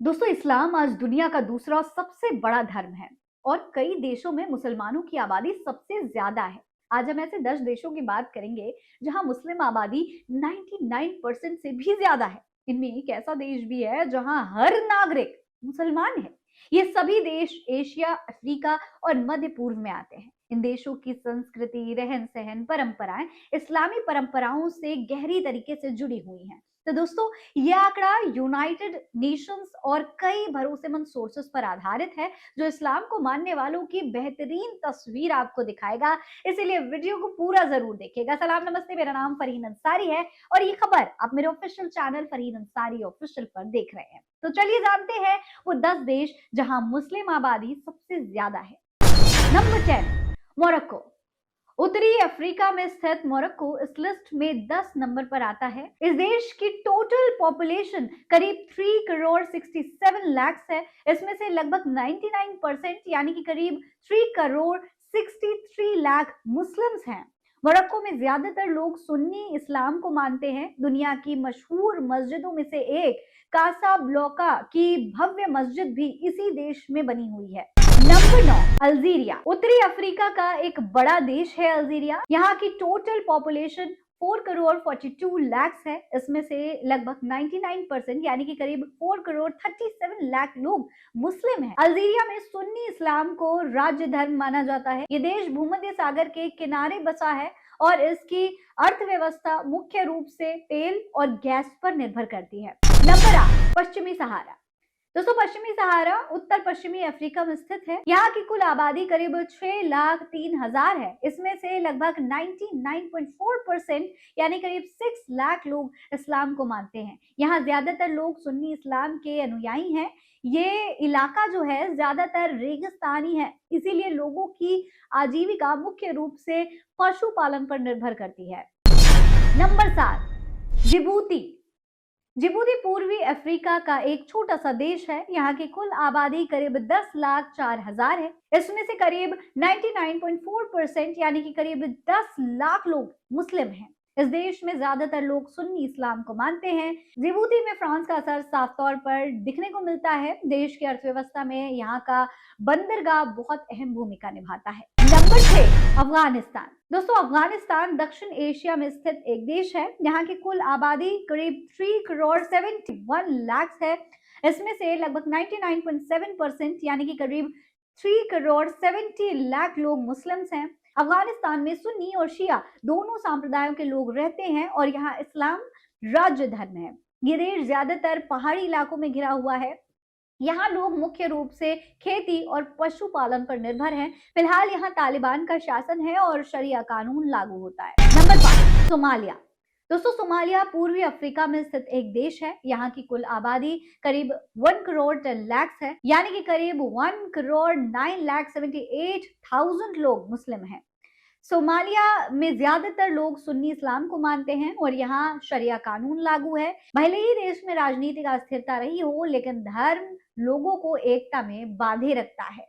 दोस्तों, इस्लाम आज दुनिया का दूसरा सबसे बड़ा धर्म है और कई देशों में मुसलमानों की आबादी सबसे ज्यादा है। आज हम ऐसे 10 देशों की बात करेंगे जहां मुस्लिम आबादी 99% से भी ज्यादा है। इनमें एक ऐसा देश भी है जहां हर नागरिक मुसलमान है। ये सभी देश एशिया, अफ्रीका और मध्य पूर्व में आते हैं। इन देशों की संस्कृति, रहन सहन, परंपराएं इस्लामी परंपराओं से गहरी तरीके से जुड़ी हुई हैं। तो दोस्तों, यह आंकड़ा यूनाइटेड नेशंस और कई भरोसेमंद सोर्सेस पर आधारित है, जो इस्लाम को मानने वालों की बेहतरीन तस्वीर आपको दिखाएगा। इसीलिए वीडियो को पूरा जरूर देखिएगा। सलाम नमस्ते, मेरा नाम फरहीन अंसारी है और ये खबर आप मेरे official channel Farheen Ansari official पर देख रहे हैं। तो चलिए जानते हैं वो 10 देश जहां मुस्लिम आबादी सबसे ज्यादा है। Number 10, Morocco. उत्तरी अफ्रीका में स्थित मोरक्को इस लिस्ट में 10 नंबर पर आता है। इस देश की टोटल पॉपुलेशन करीब 3 करोड़ 67 लाख है। इसमें से लगभग 99% यानी कि करीब 3 करोड़ 63 लाख मुस्लिम्स हैं। मोरक्को में ज्यादातर लोग सुन्नी इस्लाम को मानते हैं। दुनिया की मशहूर मस्जिदों में से एक कासाब्लौका की भव्य मस्जिद भी इसी देश में बनी हुई है। Number 9, Algeria. उत्तरी अफ्रीका का एक बड़ा देश है अल्जीरिया। यहाँ की टोटल पॉपुलेशन 4 करोड़ 42 लाख है। इसमें से लगभग 99% यानी कि करीब 4 करोड़ 37 लाख लोग मुस्लिम हैं। अल्जीरिया में सुन्नी इस्लाम को राज्य धर्म माना जाता है। ये देश भूमध्य सागर के किनारे बसा है और इसकी अर्थव्यवस्था मुख्य रूप से तेल और गैस पर निर्भर करती है। नंबर 8, पश्चिमी सहारा। दोस्तों, पश्चिमी सहारा उत्तर पश्चिमी अफ्रीका में स्थित है। यहाँ की कुल आबादी करीब 6,03,000 है। इसमें से लगभग 99.4% यानी करीब 6 लाख लोग इस्लाम को मानते हैं। यहाँ ज्यादातर लोग सुन्नी इस्लाम के अनुयायी हैं। ये इलाका जो है ज्यादातर रेगिस्तानी है, इसीलिए लोगों की आजीविका मुख्य रूप से पशुपालन पर निर्भर करती है। Number 7, Djibouti. जिबूती पूर्वी अफ्रीका का एक छोटा सा देश है। यहाँ की कुल आबादी करीब 10,04,000 है। इसमें से करीब 99.4% यानी कि करीब 10 लाख लोग मुस्लिम हैं। इस देश में ज्यादातर लोग सुन्नी इस्लाम को मानते हैं। जिबूती में फ्रांस का असर साफ तौर पर दिखने को मिलता है। देश की अर्थव्यवस्था में यहाँ का बंदरगाह बहुत अहम भूमिका निभाता है। नंबर 6, अफगानिस्तान। दोस्तों, अफगानिस्तान दक्षिण एशिया में स्थित एक देश है। यहाँ की कुल आबादी करीब 3 करोड़ 71 लाख है। इसमें से लगभग 99.7% यानी कि करीब 3 करोड़ 70 लाख लोग मुस्लिम्स हैं। अफगानिस्तान में सुन्नी और शिया दोनों संप्रदायों के लोग रहते हैं और यहाँ इस्लाम राज्य धर्म है। ये देश ज्यादातर पहाड़ी इलाकों में घिरा हुआ है। यहाँ लोग मुख्य रूप से खेती और पशुपालन पर निर्भर हैं। फिलहाल यहाँ तालिबान का शासन है और शरिया कानून लागू होता है। Number 5, Somalia. दोस्तों, सोमालिया पूर्वी अफ्रीका में स्थित एक देश है। यहाँ की कुल आबादी करीब 1 करोड़ 10 लाख है, यानी कि करीब 1 करोड़ 9,78,000 लोग मुस्लिम हैं। सोमालिया में ज्यादातर लोग सुन्नी इस्लाम को मानते हैं और यहाँ शरिया कानून लागू है। भले ही देश में राजनीतिक अस्थिरता रही हो, लेकिन धर्म लोगों को एकता में बांधे रखता है।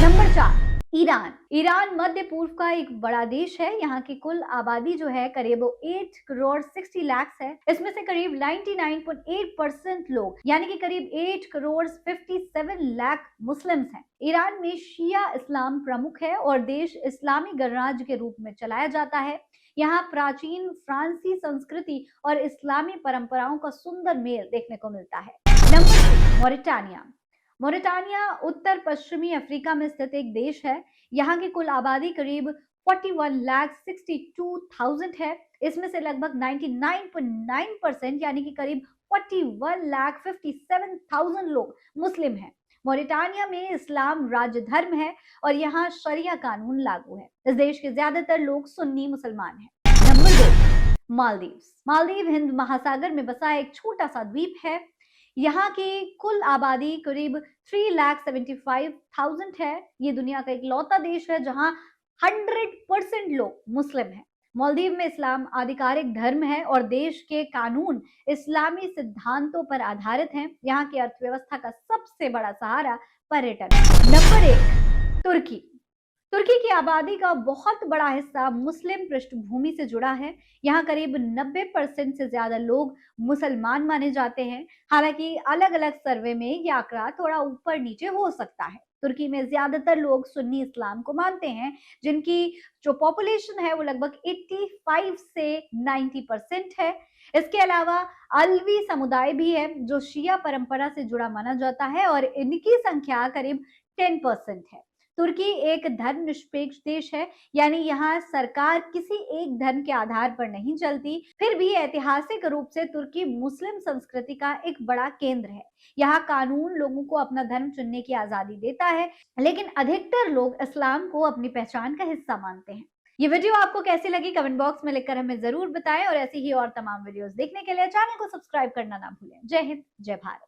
Number 4, Iran. ईरान मध्य पूर्व का एक बड़ा देश है। यहाँ की कुल आबादी जो है करीब 8 करोड़ 60 लाख है। इसमें से करीब 99.8% लोग यानी कि करीब 8 करोड़ 57 लाख मुस्लिम्स हैं। ईरान में शिया इस्लाम प्रमुख है और देश इस्लामी गणराज्य के रूप में चलाया जाता है। यहाँ प्राचीन फ्रांसी संस्कृति और इस्लामी परंपराओं का सुंदर मेल देखने को मिलता है। Number 3, Mauritania. मोरिटानिया उत्तर पश्चिमी अफ्रीका में स्थित एक देश है। यहाँ की कुल आबादी करीब 41,62,000 है। इसमें से लगभग 99.9% यानी कि करीब 41,57,000 लोग मुस्लिम हैं। मोरिटानिया में इस्लाम राज्य धर्म है और यहाँ शरिया कानून लागू है। इस देश के ज्यादातर लोग सुन्नी मुसलमान हैं। नंबर 2, मालदीव। मालदीव हिंद महासागर में बसा एक छोटा सा द्वीप है। यहाँ की कुल आबादी करीब 3,75,000 है। ये दुनिया का इकलौता देश है जहाँ 100% लोग मुस्लिम हैं। मालदीव में इस्लाम आधिकारिक धर्म है और देश के कानून इस्लामी सिद्धांतों पर आधारित हैं। यहाँ की अर्थव्यवस्था का सबसे बड़ा सहारा पर्यटन है। नंबर 1, तुर्की। तुर्की की आबादी का बहुत बड़ा हिस्सा मुस्लिम पृष्ठभूमि से जुड़ा है। यहाँ करीब 90% से ज्यादा लोग मुसलमान माने जाते हैं। हालांकि अलग-अलग सर्वे में ये आंकड़ा थोड़ा ऊपर नीचे हो सकता है। तुर्की में ज्यादातर लोग सुन्नी इस्लाम को मानते हैं, जिनकी जो पॉपुलेशन है वो लगभग 85 से 90% है। इसके अलावा अलवी समुदाय भी है, जो शिया परंपरा से जुड़ा माना जाता है और इनकी संख्या करीब 10% है। तुर्की एक धर्मनिरपेक्ष देश है, यानी यहाँ सरकार किसी एक धर्म के आधार पर नहीं चलती। फिर भी ऐतिहासिक रूप से तुर्की मुस्लिम संस्कृति का एक बड़ा केंद्र है। यहाँ कानून लोगों को अपना धर्म चुनने की आजादी देता है, लेकिन अधिकतर लोग इस्लाम को अपनी पहचान का हिस्सा मानते हैं। ये वीडियो आपको कैसी लगी कमेंट बॉक्स में लिखकर हमें जरूर बताएं और ऐसी ही और तमाम वीडियोस देखने के लिए चैनल को सब्सक्राइब करना ना भूलें। जय हिंद, जय भारत।